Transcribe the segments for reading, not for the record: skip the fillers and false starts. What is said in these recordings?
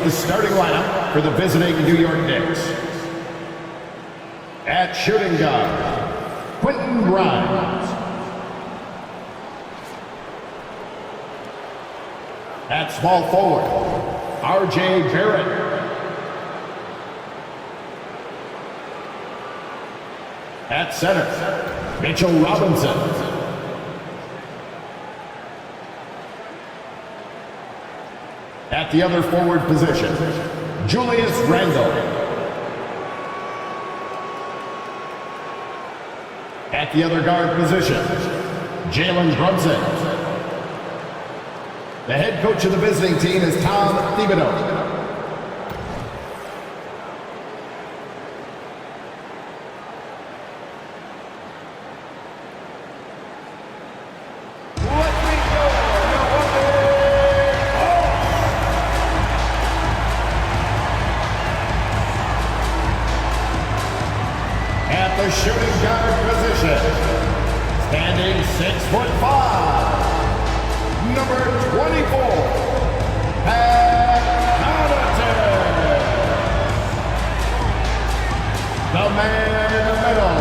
the starting lineup for the visiting New York Knicks. At shooting guard, Quentin Grimes. At small forward, R.J. Barrett. At center, Mitchell Robinson. At the other forward position, Julius Randle. At the other guard position, Jalen Brunson. The head coach of the visiting team is Tom Thibodeau. The shooting guard position, standing 6'5", number 24, FANATICS. The man in the middle,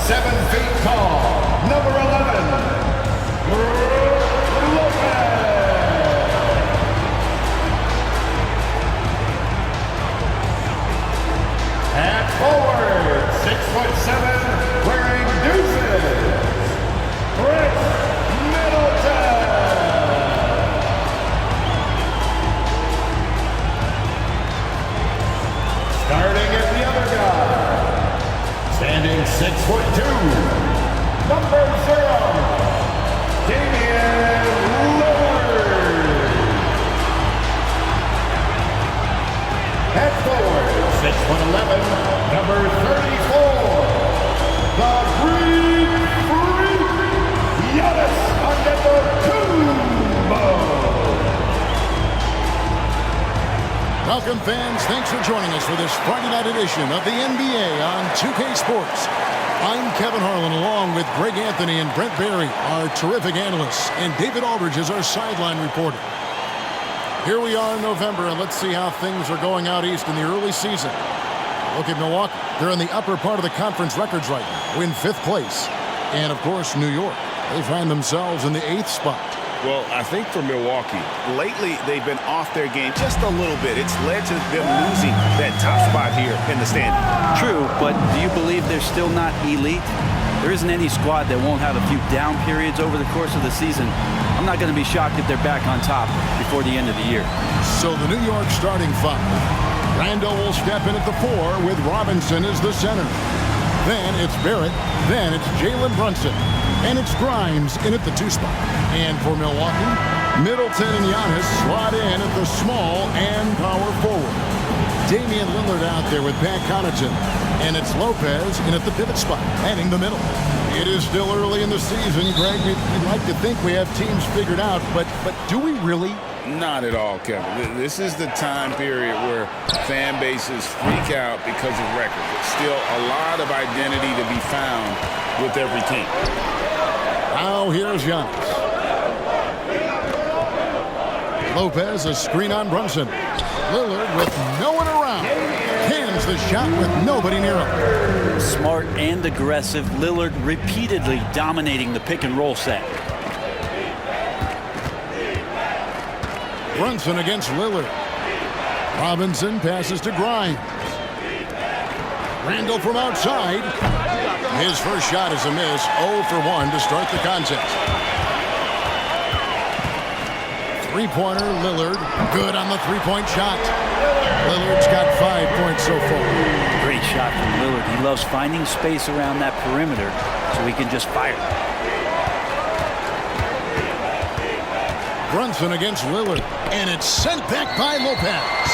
7 feet tall, number 11, Lopez. At forward, 6'7", wearing deuces, Chris Middleton. Starting at the other guard, standing 6'2", number 0, Damian Lillard. At forward, 6'11", number 34, the Green Freak, Giannis Antetokounmpo. Welcome, fans. Thanks for joining us for this Friday night edition of the NBA on 2K Sports. I'm Kevin Harlan, along with Greg Anthony and Brent Barry, our terrific analysts, and David Aldridge is our sideline reporter. Here we are in November, and let's see how things are going out east in the early season. Look at Milwaukee. They're in the upper part of the conference records right now, in 5th place. And, of course, New York. They find themselves in the 8th spot. Well, I think for Milwaukee, lately they've been off their game just a little bit. It's led to them losing that top spot here in the standing. True, but do you believe they're still not elite? There isn't any squad that won't have a few down periods over the course of the season. I'm not going to be shocked if they're back on top before the end of the year. So the New York starting 5. Randle will step in at the 4 with Robinson as the center. Then it's Barrett. Then it's Jalen Brunson. And it's Grimes in at the 2 spot. And for Milwaukee, Middleton and Giannis slot in at the small and power forward. Damian Lillard out there with Pat Connaughton. And it's Lopez in at the pivot spot, heading the middle. It is still early in the season, Greg. We'd like to think we have teams figured out, but do we really? Not at all, Kevin. This is the time period where fan bases freak out because of records. It's still a lot of identity to be found with every team. Now here's Giannis. Lopez, a screen on Brunson. Lillard with no one around. Hands the shot with nobody near him. Smart and aggressive. Lillard repeatedly dominating the pick and roll set. Brunson against Lillard. Robinson passes to Grimes. Randle from outside. His first shot is a miss. 0 for 1 to start the contest. Three-pointer, Lillard. Good on the three-point shot. Lillard's got 5 points so far. Great shot from Lillard. He loves finding space around that perimeter so he can just fire. Brunson against Lillard. And it's sent back by Lopez.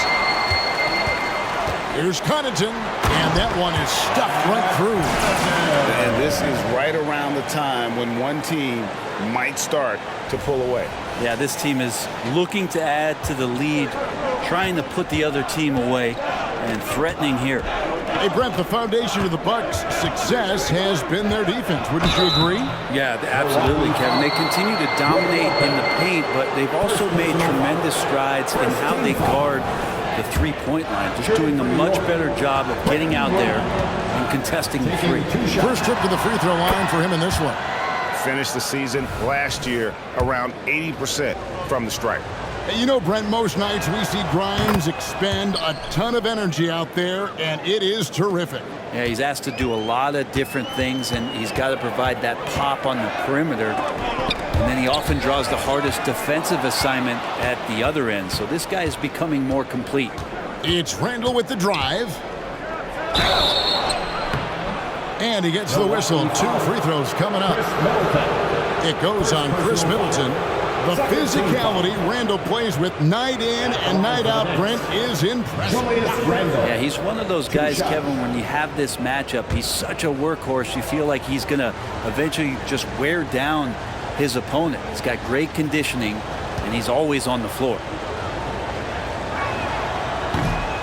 Here's Connaughton. And that one is stuffed right through. And this is right around the time when one team might start to pull away. Yeah, this team is looking to add to the lead, trying to put the other team away, and threatening here. Hey, Brent, the foundation of the Bucks' success has been their defense. Wouldn't you agree? Yeah, absolutely, Kevin. They continue to dominate in the paint, but they've also made tremendous strides in how they guard the three-point line, just doing a much better job of getting out there and contesting the three. First trip to the free throw line for him in this one. Finished the season last year around 80% from the stripe. You know, Brent, most nights we see Grimes expend a ton of energy out there, and it is terrific. Yeah, he's asked to do a lot of different things, and he's got to provide that pop on the perimeter. And then he often draws the hardest defensive assignment at the other end. So this guy is becoming more complete. It's Randall with the drive. And he gets the whistle. 2 free throws coming up. It goes on Chris Middleton. The physicality Randall plays with night in and night out, Brent, is impressive. Yeah, he's one of those guys, Kevin, when you have this matchup, he's such a workhorse. You feel like he's going to eventually just wear down his opponent. He's got great conditioning, and he's always on the floor.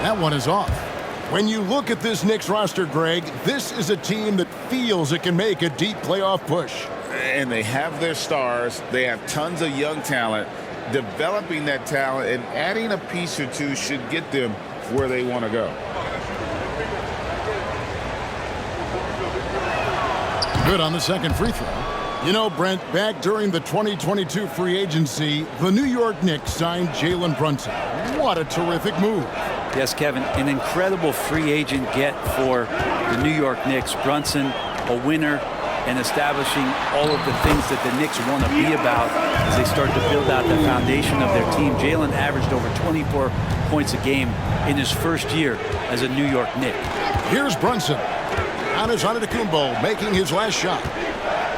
That one is off. When you look at this Knicks roster, Greg, this is a team that feels it can make a deep playoff push. And they have their stars. They have tons of young talent. Developing that talent and adding a piece or two should get them where they want to go. Good on the second free throw. You know, Brent, back during the 2022 free agency, the New York Knicks signed Jalen Brunson. What a terrific move. Yes, Kevin, an incredible free agent get for the New York Knicks. Brunson, a winner, and establishing all of the things that the Knicks want to be about as they start to build out the foundation of their team. Jalen averaged over 24 points a game in his first year as a New York Knick. Here's Brunson. On his Antetokounmpo, making his last shot.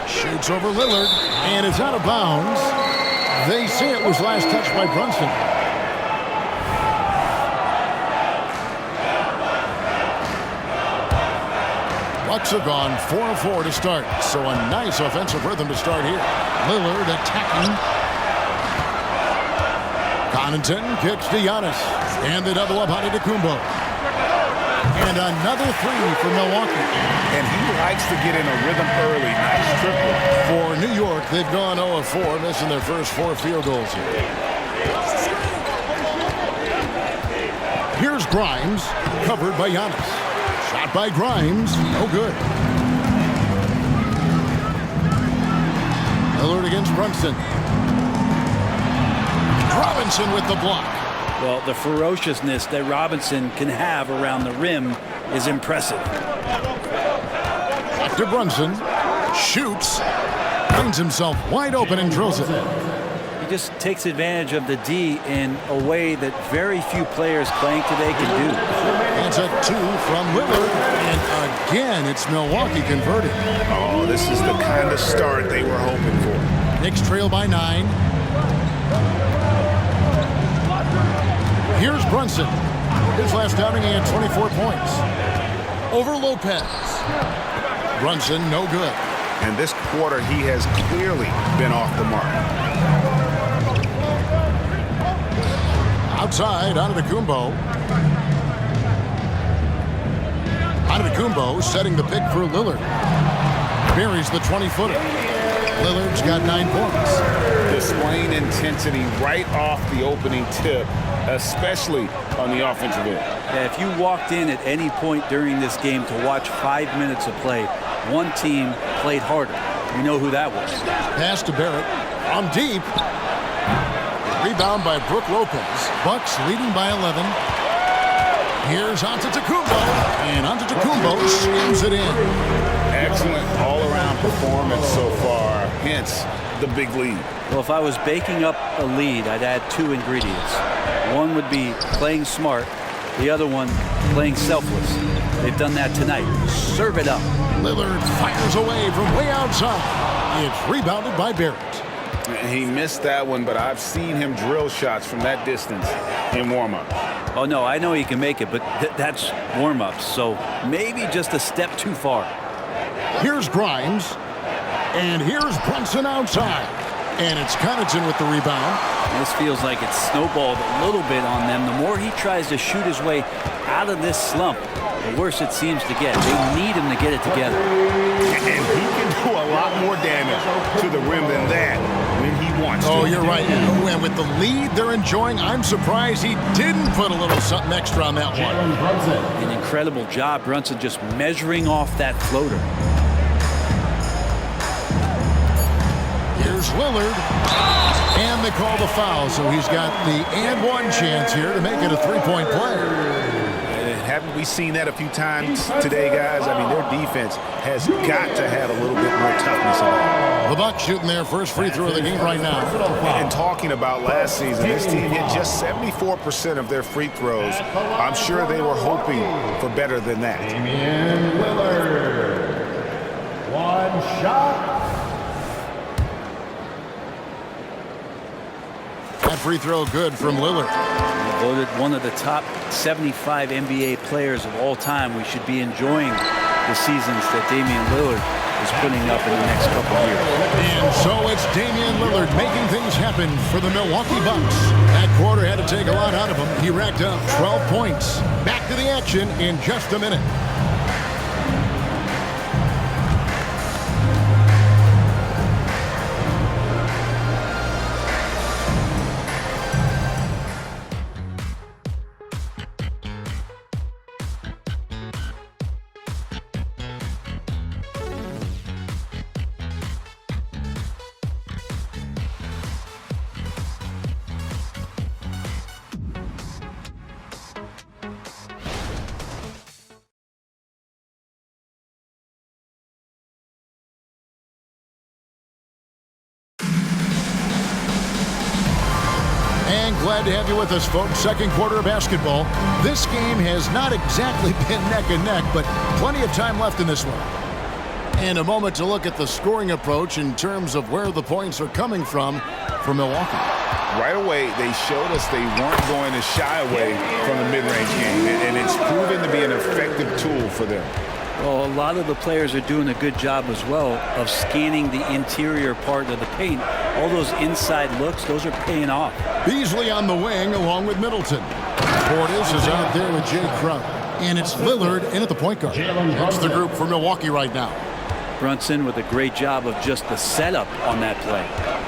Shoots over Lillard, and it's out of bounds. They say it was last touched by Brunson. Bucks have gone 4-4 to start, so a nice offensive rhythm to start here. Lillard attacking. Connaughton kicks to Giannis, and they double up Antetokounmpo. And another three for Milwaukee. And he likes to get in a rhythm early. Nice triple. For New York, they've gone 0-4, missing their first 4 field goals here. Here's Grimes, covered by Giannis. Shot by Grimes, no good. Lillard against Brunson. Robinson with the block. Well, the ferociousness that Robinson can have around the rim is impressive. Back to Brunson. Shoots. Finds himself wide open and drills it. He just takes advantage of the D in a way that very few players playing today can do. It's a 2 from Lillard. And again, it's Milwaukee converted. Oh, this is the kind of start they were hoping for. Knicks trail by 9. Here's Brunson. His last outing, he had 24 points. Over Lopez. Brunson, no good. And this quarter, he has clearly been off the mark. Outside, Antetokounmpo. Antetokounmpo setting the pick for Lillard. Buries the 20-footer. Lillard's got 9 points. Displaying intensity right off the opening tip, especially on the offensive end. Yeah, if you walked in at any point during this game to watch 5 minutes of play, one team played harder. You know who that was. Pass to Barrett. On deep. Rebound by Brook Lopez. Bucks leading by 11. Here's Antetokounmpo. And Antetokounmpo slams it in. Excellent all-around performance so far, hence the big lead. Well, if I was baking up a lead, I'd add 2 ingredients. One would be playing smart. The other one, playing selfless. They've done that tonight. Serve it up. Lillard fires away from way outside. It's rebounded by Barrett. He missed that one, but I've seen him drill shots from that distance in warm-up. Oh, no, I know he can make it, but that's warm-ups, so maybe just a step too far. Here's Grimes. And here's Brunson outside. And it's Connaughton with the rebound. This feels like it's snowballed a little bit on them. The more he tries to shoot his way out of this slump, the worse it seems to get. They need him to get it together. And he can do a lot more damage to the rim than that when he wants to. Oh, you're right. And with the lead they're enjoying, I'm surprised he didn't put a little something extra on that one. An incredible job. Brunson just measuring off that floater. Here's Lillard. And they call the foul, so he's got the and one chance here to make it a three-point play. Haven't we seen that a few times today, guys? I mean, their defense has got to have a little bit more toughness in it. The Bucks shooting their first free throw of the game right now. And talking about last season, this team hit just 74% of their free throws. I'm sure they were hoping for better than that. Damian Lillard. One shot. That free throw good from Lillard. Voted one of the top 75 NBA players of all time. We should be enjoying the seasons that Damian Lillard is putting up in the next couple of years. And so it's Damian Lillard making things happen for the Milwaukee Bucks. That quarter had to take a lot out of him. He racked up 12 points. Back to the action in just a minute. Glad to have you with us, folks. Second quarter of basketball. This game has not exactly been neck and neck, but plenty of time left in this one. And a moment to look at the scoring approach in terms of where the points are coming from for Milwaukee. Right away, they showed us they weren't going to shy away from the mid-range game, and it's proven to be an effective tool for them. Well, a lot of the players are doing a good job as well of scanning the interior part of the paint. All those inside looks, those are paying off. Beasley on the wing along with Middleton. Portis is out there with Jay Crowder. And it's Lillard in at the point guard. That's the group for Milwaukee right now. Brunson with a great job of just the setup on that play.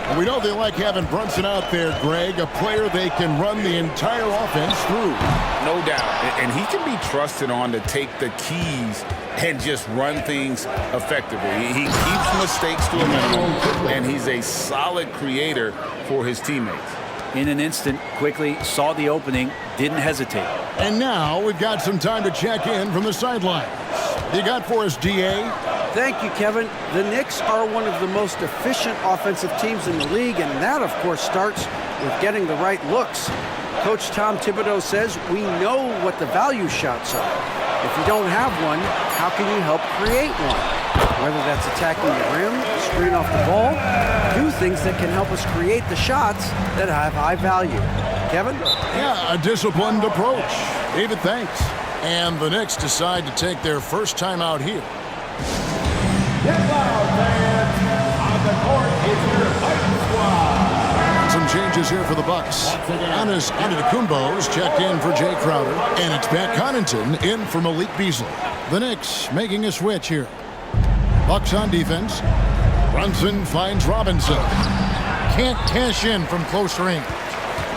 And we know they like having Brunson out there, Greg, a player they can run the entire offense through. No doubt. And he can be trusted on to take the keys and just run things effectively. He keeps mistakes to a minimum, and he's a solid creator for his teammates. In an instant, quickly saw the opening, didn't hesitate. And now we've got some time to check in from the sidelines. You got for us, DA? Thank you, Kevin. The Knicks are one of the most efficient offensive teams in the league, and that, of course, starts with getting the right looks. Coach Tom Thibodeau says we know what the value shots are. If you don't have one, how can you help create one? Whether that's attacking the rim, screen off the ball, do things that can help us create the shots that have high value. Kevin? Yeah, a disciplined approach. David, thanks. And the Knicks decide to take their first time out here. Get loud, fans. On the court is your fighting squad. Some changes here for the Bucks. Giannis Antetokounmpo's checked in for Jay Crowder, and it's Pat Connaughton in for Malik Beasley. The Knicks making a switch here. Bucks on defense. Brunson finds Robinson. Can't cash in from close range.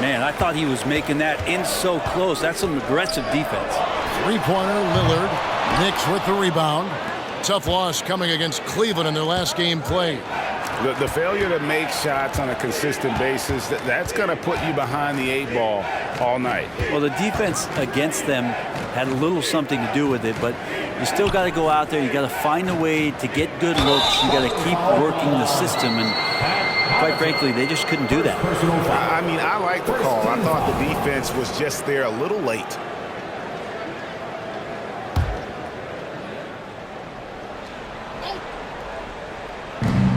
Man, I thought he was making that in so close. That's some aggressive defense. Three-pointer, Lillard. Knicks with the rebound. Tough loss coming against Cleveland in their last game played. The failure to make shots on a consistent basis, that's going to put you behind the 8 ball all night. Well, the defense against them had a little something to do with it, but you still got to go out there. You got to find a way to get good looks. You got to keep working the system, and quite frankly, they just couldn't do that. I mean, I like the call. I thought the defense was just there a little late.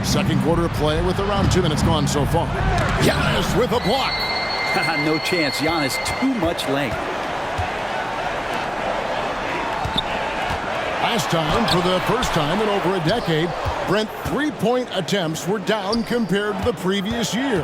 Second quarter of play with around 2 minutes gone so far. Giannis with a block. No chance. Giannis, too much length. Last time, for the first time in over a decade, Brent, 3-point attempts were down compared to the previous year.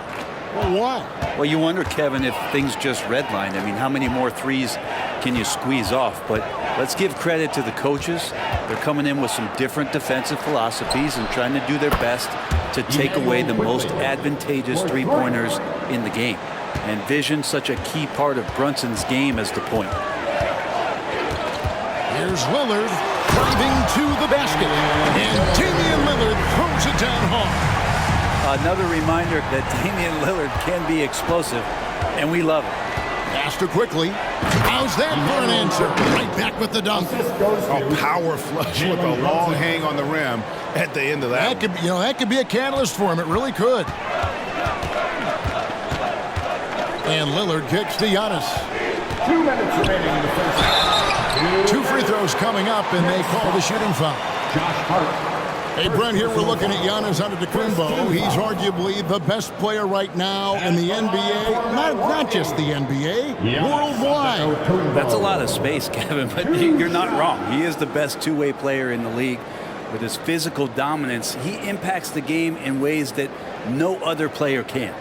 Well, why? Well, you wonder, Kevin, if things just redlined. I mean, how many more threes can you squeeze off? But let's give credit to the coaches. They're coming in with some different defensive philosophies and trying to do their best to take away the most advantageous three-pointers in the game. And vision, such a key part of Brunson's game as the point. Here's Lillard driving to the basket. And Damian Lillard throws it down hard. Another reminder that Damian Lillard can be explosive, and we love it. Faster quickly. How's that for an answer? Right back with the dunk. A power flush with a long hang on the rim at the end of that. That could be a catalyst for him. It really could. And Lillard kicks to Giannis. 2 minutes remaining in the first half. 2 free throws coming up, and they call the shooting foul. Josh Hart. Hey, Brent, here we're looking at Giannis Antetokounmpo. He's arguably the best player right now in the NBA. Not just the NBA, worldwide. That's a lot of space, Kevin, but you're not wrong. He is the best two-way player in the league. With his physical dominance, he impacts the game in ways that no other player can.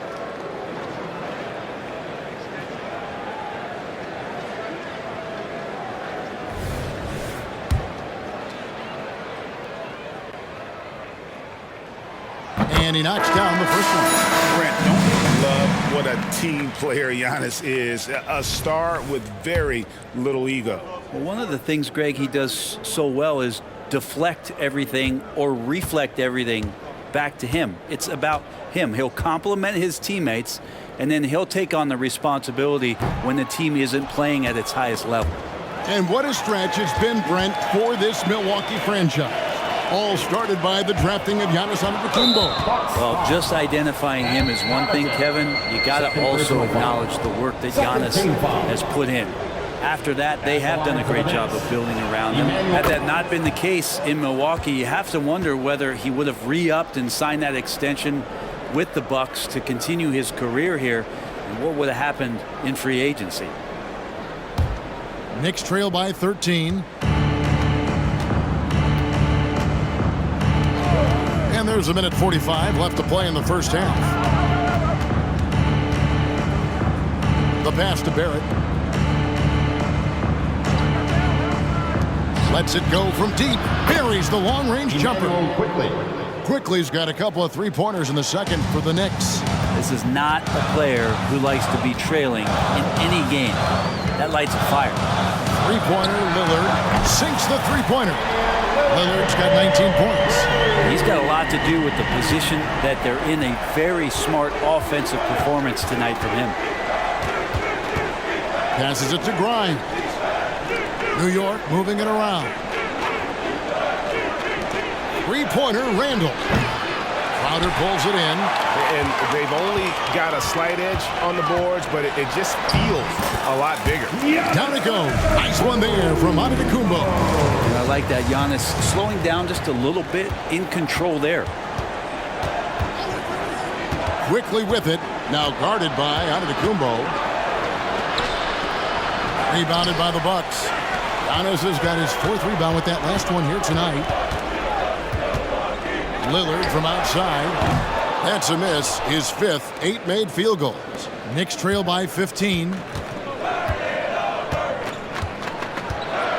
And he knocks down the first one. Brent, don't you love what a team player Giannis is? A star with very little ego. Well, one of the things, Greg, he does so well is deflect everything or reflect everything back to him. It's about him. He'll compliment his teammates, and then he'll take on the responsibility when the team isn't playing at its highest level. And what a stretch it's been, Brent, for this Milwaukee franchise. All started by the drafting of Giannis Antetokounmpo. Well, just identifying him is one thing, Kevin. You got to also acknowledge the work that Giannis has put in. After that, they have done a great job of building around him. Had that not been the case in Milwaukee, you have to wonder whether he would have re-upped and signed that extension with the Bucks to continue his career here, and what would have happened in free agency. Knicks trail by 13. And there's a minute 45 left to play in the first half. The pass to Barrett. Lets it go from deep. Buries the long-range jumper. Quickly's got a couple of three-pointers in the second for the Knicks. This is not a player who likes to be trailing in any game. That lights a fire. Three-pointer, Lillard sinks the three-pointer. Lillard's got 19 points. He's got a lot to do with the position that they're in. A very smart offensive performance tonight from him. Passes it to Grimes. New York moving it around. Three-pointer, Randall. Crowder pulls it in. And they've only got a slight edge on the boards, but it just feels a lot bigger. Down it goes. Nice one there from Antetokounmpo. I like that. Giannis slowing down just a little bit, in control there. Quickly with it. Now guarded by Antetokounmpo. Rebounded by the Bucks. Giannis has got his 4th rebound with that last one here tonight. Lillard from outside. That's a miss. His 5th, 8 made field goals. Knicks trail by 15.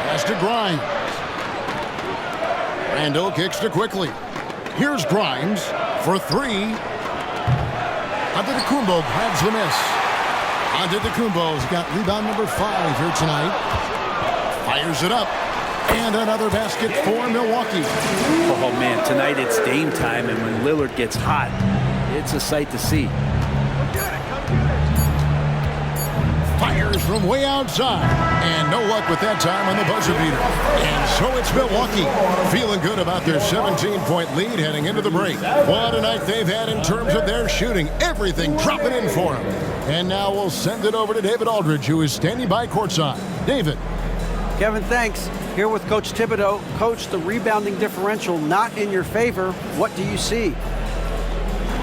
Pass to Grimes. Randall kicks to Quickly. Here's Grimes for 3. Antetokounmpo grabs the miss. Antetokounmpo's got rebound number 5 here tonight. Fires it up. And another basket for Milwaukee. Oh, man, tonight it's Dame time, and when Lillard gets hot, it's a sight to see. Fires from way outside. And no luck with that time on the buzzer beater. And so it's Milwaukee feeling good about their 17-point lead heading into the break. What a night they've had in terms of their shooting. Everything dropping in for them. And now we'll send it over to David Aldridge, who is standing by courtside. David. Kevin, thanks. Here with Coach Thibodeau. Coach, the rebounding differential not in your favor. What do you see?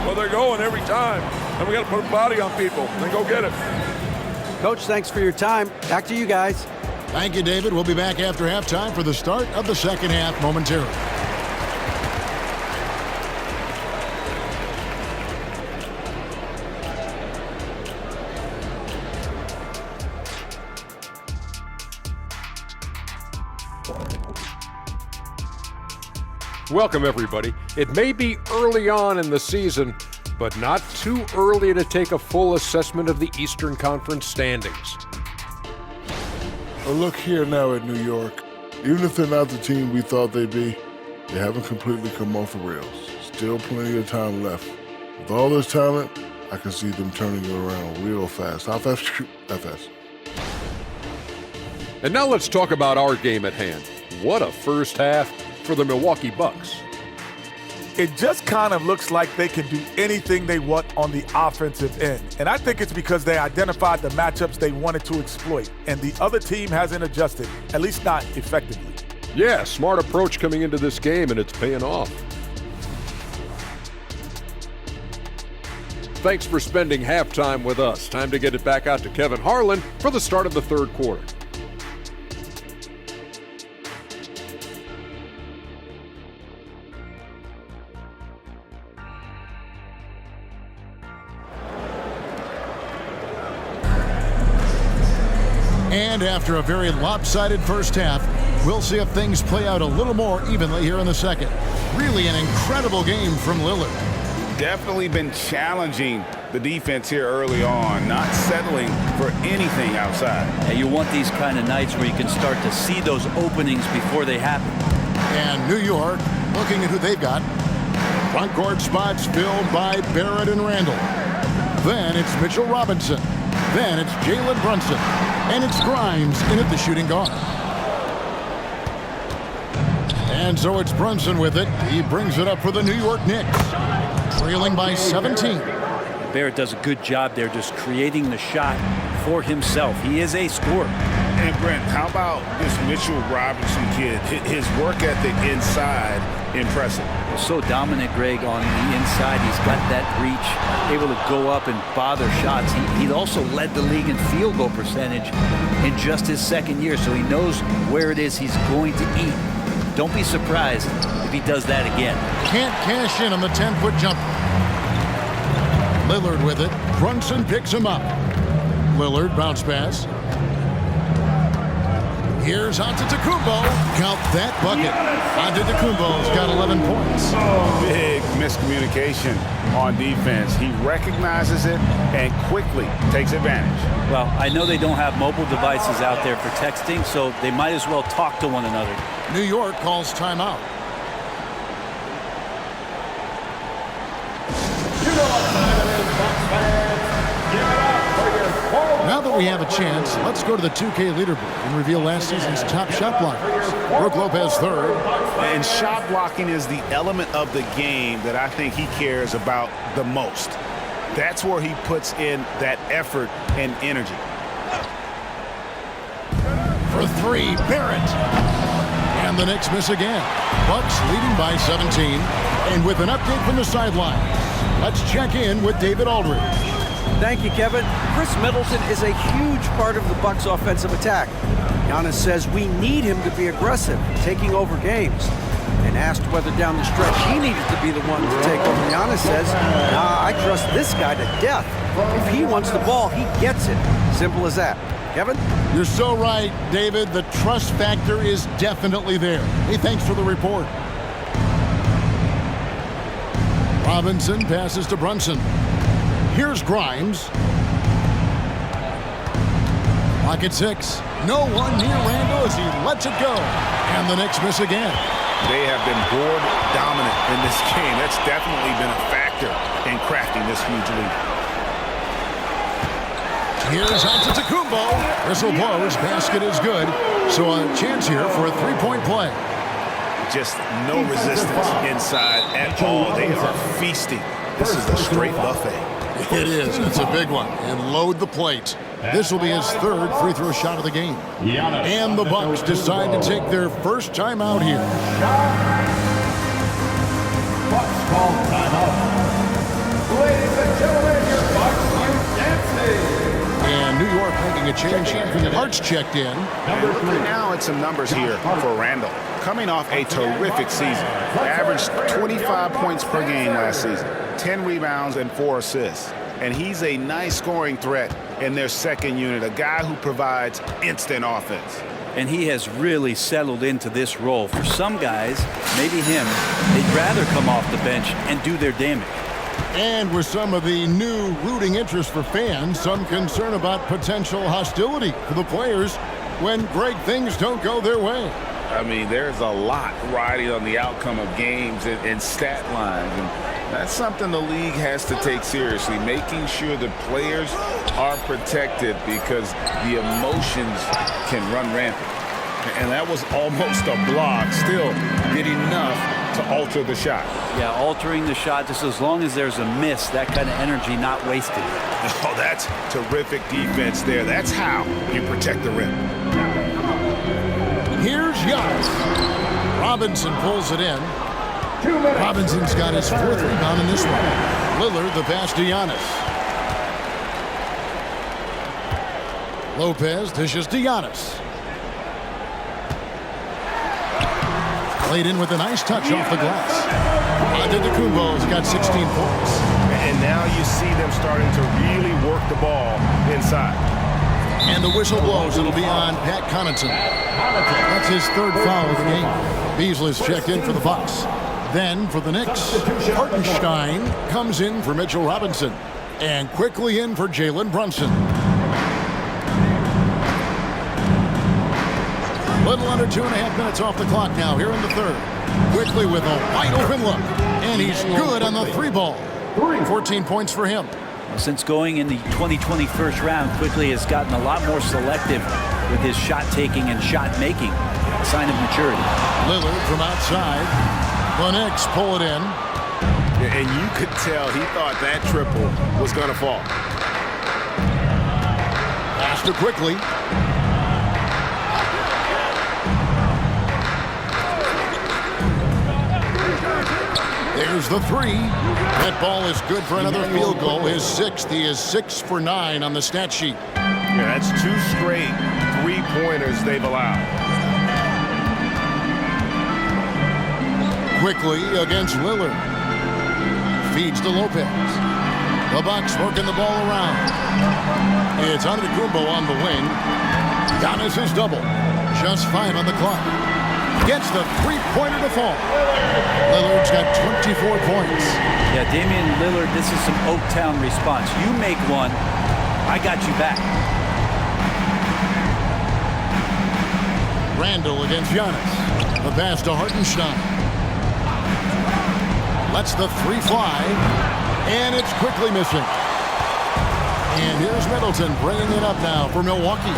Well, they're going every time, and we got to put a body on people and go get it. Coach, thanks for your time. Back to you guys. Thank you, David. We'll be back after halftime for the start of the second half momentarily. Welcome, everybody. It may be early on in the season, but not too early to take a full assessment of the Eastern Conference standings. Well, look here now at New York. Even if they're not the team we thought they'd be, they haven't completely come off the rails. Still plenty of time left. With all this talent, I can see them turning it around real fast. How fast? That fast. And now let's talk about our game at hand. What a first half for the Milwaukee Bucks. It just kind of looks like they can do anything they want on the offensive end. And I think it's because they identified the matchups they wanted to exploit, and the other team hasn't adjusted, at least not effectively. Yeah, smart approach coming into this game, and it's paying off. Thanks for spending halftime with us. Time to get it back out to Kevin Harlan for the start of the third quarter. And after a very lopsided first half, we'll see if things play out a little more evenly here in the second. Really an incredible game from Lillard. Definitely been challenging the defense here early on, not settling for anything outside. And you want these kind of nights where you can start to see those openings before they happen. And New York, looking at who they've got. Front court spots filled by Barrett and Randall. Then it's Mitchell Robinson. Then it's Jalen Brunson. And it's Grimes in at the shooting guard. And so it's Brunson with it. He brings it up for the New York Knicks. Trailing by 17. Barrett does a good job there just creating the shot for himself. He is a scorer. And Brent, how about this Mitchell Robinson kid? His work ethic inside, impressive. So dominant, Greg, on the inside. He's got that reach, able to go up and bother shots. He also led the league in field goal percentage in just his second year, so he knows where it is he's going to eat. Don't be surprised if he does that again. Can't cash in on the 10-foot jumper. Lillard with it. Brunson picks him up. Lillard bounce pass. Here's Antetokounmpo. Count that bucket. Antetokounmpo's got 11 points. Big miscommunication on defense. He recognizes it and quickly takes advantage. Well, I know they don't have mobile devices out there for texting, so they might as well talk to one another. New York calls timeout. Now that we have a chance, let's go to the 2K leaderboard and reveal last season's top shot blockers. Brook Lopez third. And shot blocking is the element of the game that I think he cares about the most. That's where he puts in that effort and energy. For three, Barrett. And the Knicks miss again. Bucks leading by 17. And with an update from the sideline, let's check in with David Aldridge. Thank you, Kevin. Chris Middleton is a huge part of the Bucks' offensive attack. Giannis says we need him to be aggressive, taking over games. And asked whether down the stretch he needed to be the one to take over, Giannis says, nah, I trust this guy to death. If he wants the ball, he gets it. Simple as that. Kevin? You're so right, David. The trust factor is definitely there. Hey, thanks for the report. Robinson passes to Brunson. Here's Grimes. Clock at 6. No one near Randall as he lets it go. And the Knicks miss again. They have been board dominant in this game. That's definitely been a factor in crafting this huge lead. Here's Antetokounmpo. Whistle blows. Basket is good. So a chance here for a three-point play. Just no resistance inside at all. They are feasting. This is a straight buffet. It is. It's a big one. And load the plate. This will be his third free throw shot of the game. And the Bucks decide to take their first time out here. Bucks call timeout. Ladies and gentlemen, your Bucks use dancing. And New York making a change here for the Hart's checked in. And looking now at some numbers here for Randall. Coming off a terrific season. Averaged 25 points per game last season. 10 rebounds and 4 assists. And he's a nice scoring threat in their second unit. A guy who provides instant offense. And he has really settled into this role. For some guys, maybe him, they'd rather come off the bench and do their damage. And with some of the new rooting interest for fans, some concern about potential hostility for the players when great things don't go their way. I mean, there's a lot riding on the outcome of games and stat lines. And that's something the league has to take seriously, making sure the players are protected because the emotions can run rampant. And that was almost a block, still did enough to alter the shot. Yeah, altering the shot, just as long as there's a miss, that kind of energy not wasted. Oh, that's terrific defense there. That's how you protect the rim. Here's Giannis. Robinson pulls it in. Robinson's got his 4th rebound in this one. Lillard the pass to Giannis. Lopez dishes to Giannis. Played in with a nice touch off the glass. ADDICT's got 16 points. And now you see them starting to really work the ball inside. And the whistle blows. It'll be on Pat Connaughton. That's his 3rd foul of the game. Beasley's checked in for the Bucks. Then for the Knicks, Hartenstein comes in for Mitchell Robinson. And quickly in for Jalen Brunson. Little under 2.5 minutes off the clock now here in the 3rd. Quickly with a wide open look. And he's good on the 3-ball. 14 points for him. Since going in the 2020 first round, Quickly has gotten a lot more selective with his shot taking and shot making. A sign of maturity. Lillard from outside. The Knicks pull it in. And you could tell he thought that triple was going to fall. Pass to Quickly. There's the 3. That ball is good for another field goal. His 6th. He is 6 for 9 on the stat sheet. Yeah, that's 2 straight 3-pointers they've allowed. Quickly against Lillard. Feeds to Lopez. The Bucks working the ball around. It's ADDICT on the wing. Giannis is double. Just 5 on the clock. Gets the 3-pointer to fall. Lillard's got 24 points. Yeah, Damian Lillard, this is some Oaktown response. You make one, I got you back. Randall against Giannis. The pass to Hartenstein. Lets the 3 fly. And it's quickly missing. And here's Middleton bringing it up now for Milwaukee.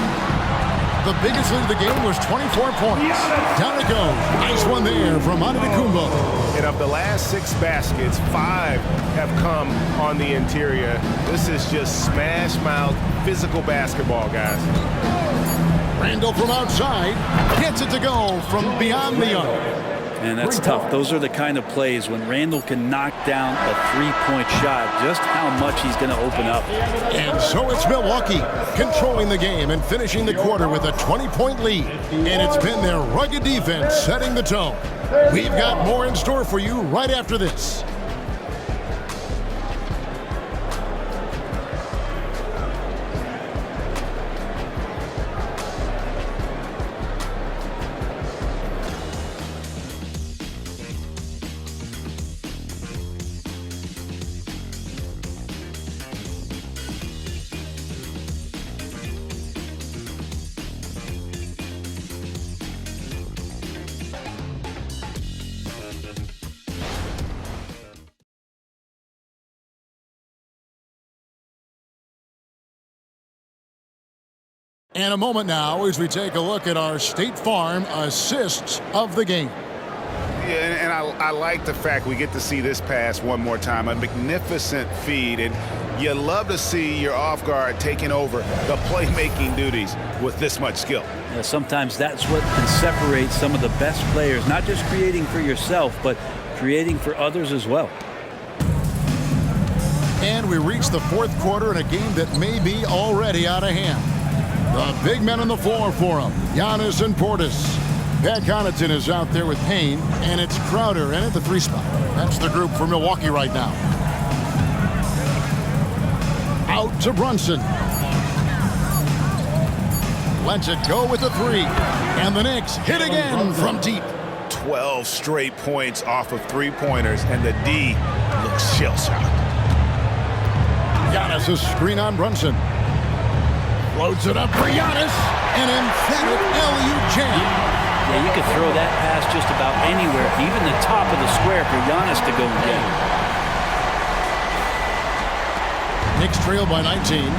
The biggest lead of the game was 24 points. Down it goes. Nice one there from ADDICT. And of the last 6 baskets, 5 have come on the interior. This is just smash-mouth physical basketball, guys. Randall from outside gets it to go from beyond the arc. And that's tough. Those are the kind of plays when Randall can knock down a 3-point shot, just how much he's going to open up. And so it's Milwaukee controlling the game and finishing the quarter with a 20-point lead. And it's been their rugged defense setting the tone. We've got more in store for you right after this. And a moment now as we take a look at our State Farm assists of the game. Yeah, and I like the fact we get to see this pass one more time. A magnificent feed, and you love to see your off guard taking over the playmaking duties with this much skill. Yeah, sometimes that's what can separate some of the best players, not just creating for yourself, but creating for others as well. And we reach the 4th quarter in a game that may be already out of hand. The big men on the floor for him. Giannis and Portis. Pat Connaughton is out there with Payne, and it's Crowder in at the 3 spot. That's the group for Milwaukee right now. Out to Brunson. Lets it go with the 3. And the Knicks hit again from deep. 12 straight points off of 3-pointers, and the D looks shell-shocked. Giannis' screen on Brunson. Floats it up for Giannis. An emphatic alley-oop jam. Yeah, you could throw that pass just about anywhere, even the top of the square for Giannis to go and get it. Knicks trail by 19.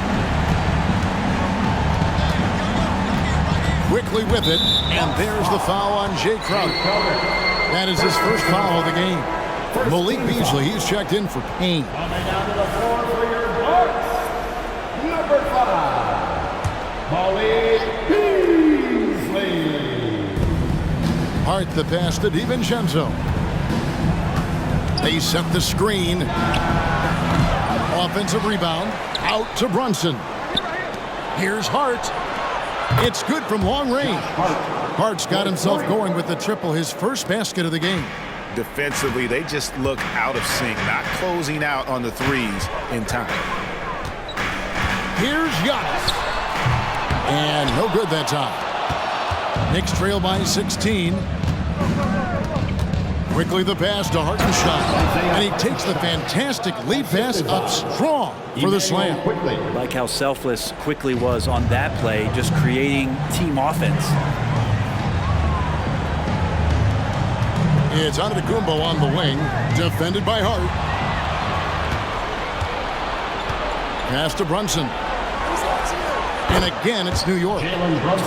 Quickly with it, and there's the foul on Jay Crowder. That is his first foul of the game. Malik Beasley, he's checked in for Payne. Coming down to the floor for your Bucks, number 5, Malik Beasley. Hart the pass to DiVincenzo. They set the screen. Offensive rebound. Out to Brunson. Here's Hart. It's good from long range. Hart's got himself going with the triple, his first basket of the game. Defensively, they just look out of sync, not closing out on the threes in time. Here's Giannis. And no good that time. Knicks trail by 16. Quickly the pass to Hartenstein. And he takes the fantastic lead pass up strong for the slam. Like how selfless Quickly was on that play, just creating team offense. It's Antetokounmpo on the wing, defended by Hart. Pass to Brunson. And again, it's New York.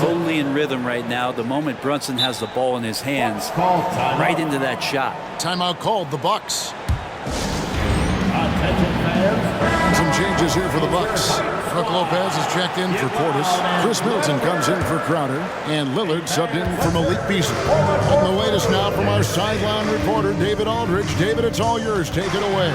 Totally in rhythm right now. The moment Brunson has the ball in his hands, right into that shot. Timeout called, the Bucks. Attention fans. Some changes here for the Bucks. Brook Lopez is checked in for Portis. Chris Middleton comes in for Crowder. And Lillard subbed in for Malik Beasley. On the latest now from our sideline reporter, David Aldridge. David, it's all yours. Take it away.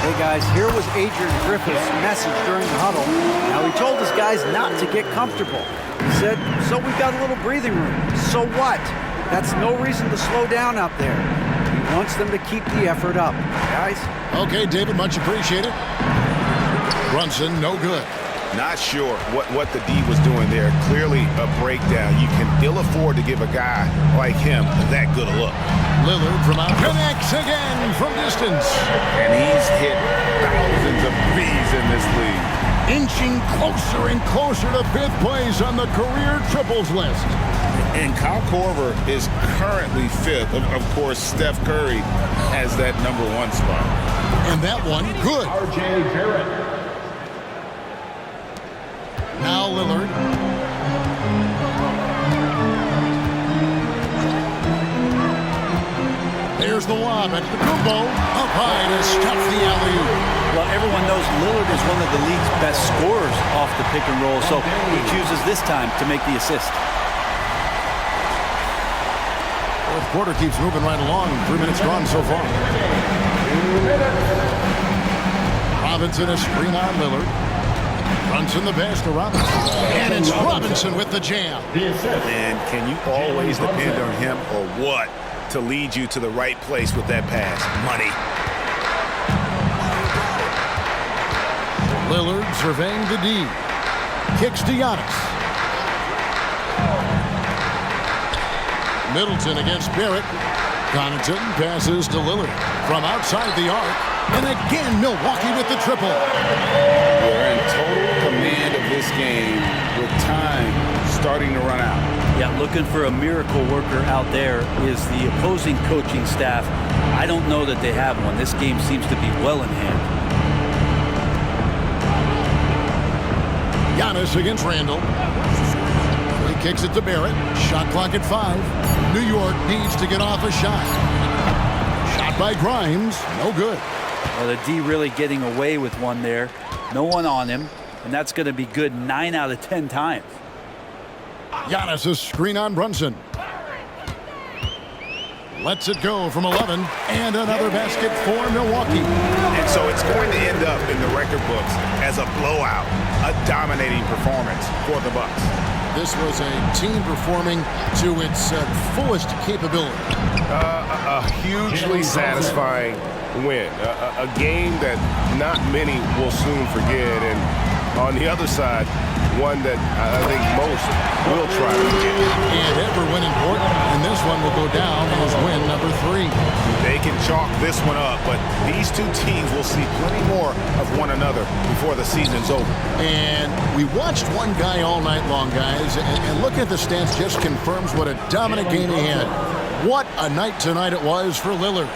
Hey guys, here was Adrian Griffith's message during the huddle. Now he told his guys not to get comfortable. He said, so we've got a little breathing room. So what? That's no reason to slow down out there. He wants them to keep the effort up. Guys? Okay, David, much appreciated. Brunson, no good. Not sure what the D was doing there. Clearly a breakdown. You can ill afford to give a guy like him that good a look. Lillard from out connects again from distance. And he's hit thousands of threes in this league. Inching closer and closer to 5th place on the career triples list. And Kyle Korver is currently 5th. Of course, Steph Curry has that number 1 spot. And that one, good. R.J. Barrett. Now Lillard. There's the lob at Antetokounmpo. Up high to stuff the alley-oop. Well, everyone knows Lillard is one of the league's best scorers off the pick and roll, so he chooses this time to make the assist. Fourth quarter keeps moving right along. 3 minutes gone so far. Robinson a screen on Lillard. Brunson the pass to Robinson. And it's Robinson with the jam. And can you always depend on him or what to lead you to the right place with that pass? Money. Lillard surveying the D. Kicks to Giannis. Middleton against Barrett. Connaughton passes to Lillard from outside the arc. And again, Milwaukee with the triple. We're in total command of this game with time starting to run out. Yeah, looking for a miracle worker out there is the opposing coaching staff. I don't know that they have one. This game seems to be well in hand. Giannis against Randall. He kicks it to Barrett. Shot clock at 5. New York needs to get off a shot. Shot by Grimes. No good. Well, the D really getting away with one there. No one on him. And that's going to be good 9 out of 10 times. Giannis' screen on Brunson. Lets it go from 11, and another basket for Milwaukee. And so it's going to end up in the record books as a blowout, a dominating performance for the Bucks. This was a team performing to its fullest capability. A hugely satisfying win. A game that not many will soon forget. And on the other side, one that I think most will try to forget. And ever win important, and this one will go down as win number 3. They can chalk this one up, but these two teams will see plenty more of one another before the season's over. And we watched one guy all night long, guys, and looking at the stats just confirms what a dominant game he had. What a night tonight it was for Lillard.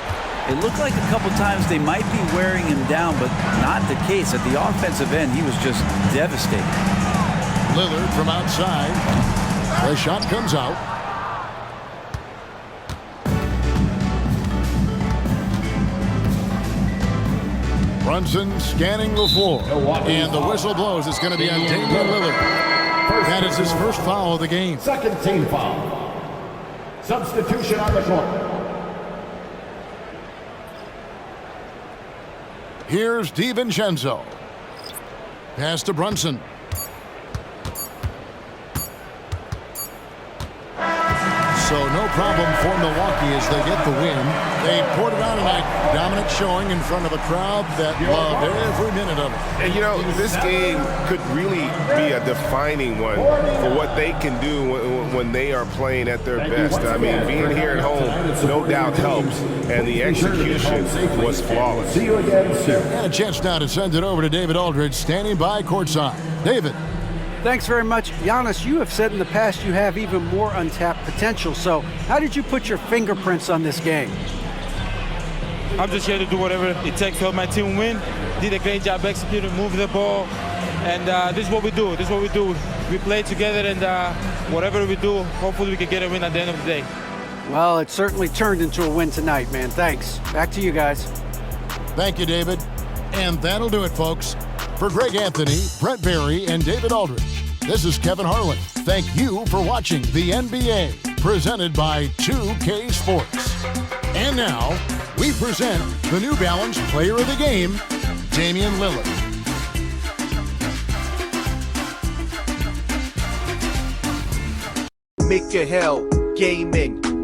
It looked like a couple times they might be wearing him down, but not the case. At the offensive end, he was just devastating. Lillard from outside. The shot comes out. Brunson scanning the floor. And the whistle blows. It's going to be on Damian Lillard. That is his first foul of the game. Second team foul. Substitution on the court. Here's DiVincenzo. Pass to Brunson. So no problem for Milwaukee as they get the win. They poured it on tonight. Dominant showing in front of a crowd that loved every minute of it. And you know, this game could really be a defining one for what they can do when they are playing at their best. I mean, being here at home no doubt helps, and the execution was flawless. See you again soon. And a chance now to send it over to David Aldridge, standing by courtside. David. Thanks very much. Giannis, you have said in the past you have even more untapped potential. So how did you put your fingerprints on this game? I'm just here to do whatever it takes to help my team win. Did a great job executing, moving the ball. And this is what we do. This is what we do. We play together, and whatever we do, hopefully we can get a win at the end of the day. Well, it certainly turned into a win tonight, man. Thanks. Back to you guys. Thank you, David. And that'll do it, folks. For Greg Anthony, Brent Barry, and David Aldridge, this is Kevin Harlan. Thank you for watching the NBA, presented by 2K Sports. And now, we present the New Balance Player of the Game, Damian Lillard. Make your hell gaming.